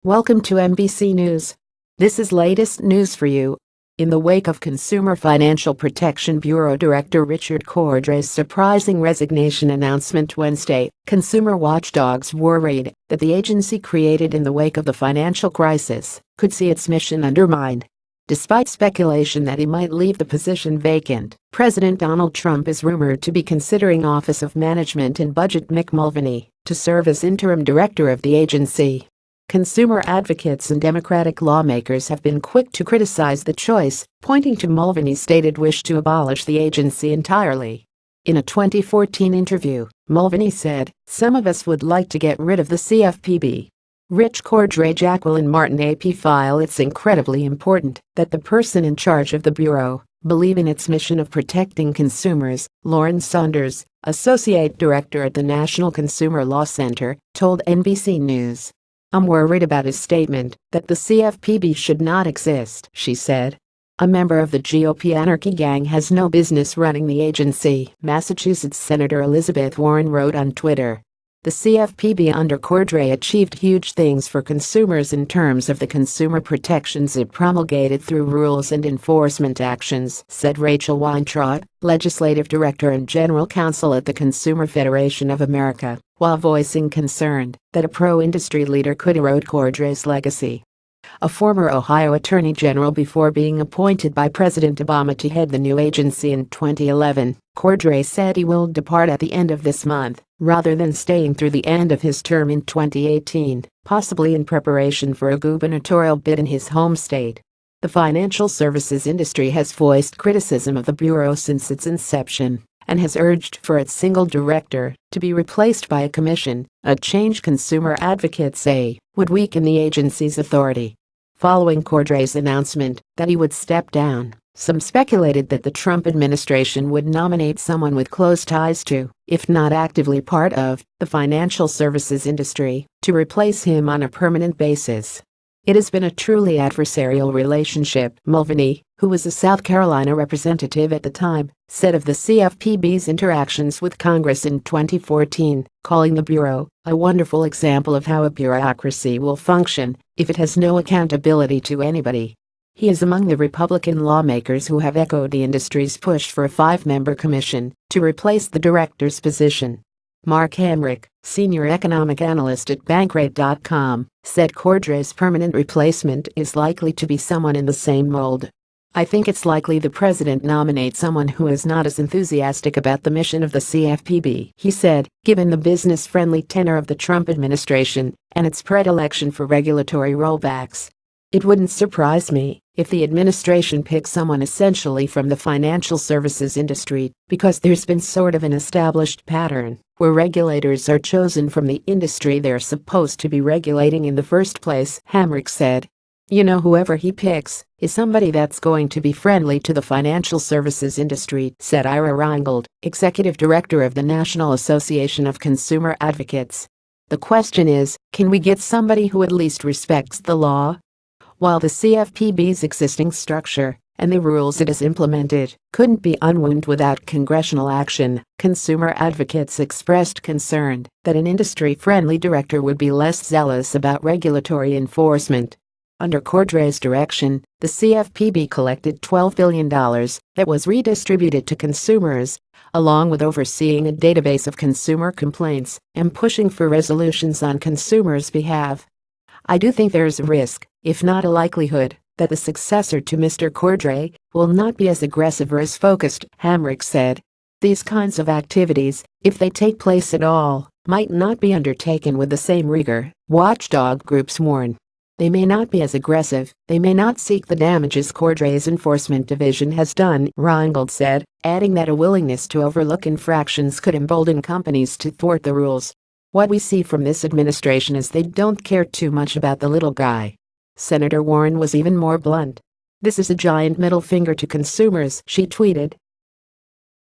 Welcome to NBC News. This is latest news for you. In the wake of Consumer Financial Protection Bureau Director Richard Cordray's surprising resignation announcement Wednesday, consumer watchdogs worried that the agency created in the wake of the financial crisis could see its mission undermined. Despite speculation that he might leave the position vacant, President Donald Trump is rumored to be considering Office of Management and Budget Mick Mulvaney to serve as interim director of the agency. Consumer advocates and Democratic lawmakers have been quick to criticize the choice, pointing to Mulvaney's stated wish to abolish the agency entirely. In a 2014 interview, Mulvaney said, "Some of us would like to get rid of the CFPB. Rich Cordray Jacqueline Martin AP file. It's incredibly important that the person in charge of the Bureau believe in its mission of protecting consumers," Lauren Saunders, Associate Director at the National Consumer Law Center, told NBC News. "I'm worried about his statement that the CFPB should not exist," she said. "A member of the GOP anarchy gang has no business running the agency," Massachusetts Senator Elizabeth Warren wrote on Twitter. "The CFPB under Cordray achieved huge things for consumers in terms of the consumer protections it promulgated through rules and enforcement actions," said Rachel Weintraub, Legislative Director and General Counsel at the Consumer Federation of America, while voicing concern that a pro-industry leader could erode Cordray's legacy. A former Ohio Attorney General before being appointed by President Obama to head the new agency in 2011, Cordray said he will depart at the end of this month, rather than staying through the end of his term in 2018, possibly in preparation for a gubernatorial bid in his home state. The financial services industry has voiced criticism of the Bureau since its inception and has urged for its single director to be replaced by a commission, a change consumer advocates say would weaken the agency's authority. Following Cordray's announcement that he would step down, some speculated that the Trump administration would nominate someone with close ties to, if not actively part of, the financial services industry to replace him on a permanent basis. "It has been a truly adversarial relationship," Mulvaney, who was a South Carolina representative at the time, said of the CFPB's interactions with Congress in 2014, calling the Bureau a wonderful example of how a bureaucracy will function if it has no accountability to anybody. He is among the Republican lawmakers who have echoed the industry's push for a 5-member commission to replace the director's position. Mark Hamrick, senior economic analyst at Bankrate.com, said Cordray's permanent replacement is likely to be someone in the same mold. "I think it's likely the president nominates someone who is not as enthusiastic about the mission of the CFPB," he said, given the business-friendly tenor of the Trump administration and its predilection for regulatory rollbacks. "It wouldn't surprise me if the administration picks someone essentially from the financial services industry, because there's been sort of an established pattern where regulators are chosen from the industry they're supposed to be regulating in the first place," Hamrick said. "You know, whoever he picks is somebody that's going to be friendly to the financial services industry," said Ira Reingold, executive director of the National Association of Consumer Advocates. "The question is, can we get somebody who at least respects the law?" While the CFPB's existing structure and the rules it has implemented couldn't be unwound without congressional action, consumer advocates expressed concern that an industry-friendly director would be less zealous about regulatory enforcement. Under Cordray's direction, the CFPB collected $12 billion that was redistributed to consumers, along with overseeing a database of consumer complaints and pushing for resolutions on consumers' behalf. "I do think there is a risk, if not a likelihood, that the successor to Mr. Cordray will not be as aggressive or as focused," Hamrick said. "These kinds of activities, if they take place at all, might not be undertaken with the same rigor," watchdog groups warn. "They may not be as aggressive, they may not seek the damages Cordray's enforcement division has done," Reingold said, adding that a willingness to overlook infractions could embolden companies to thwart the rules. "What we see from this administration is they don't care too much about the little guy." Senator Warren was even more blunt. "This is a giant middle finger to consumers," she tweeted,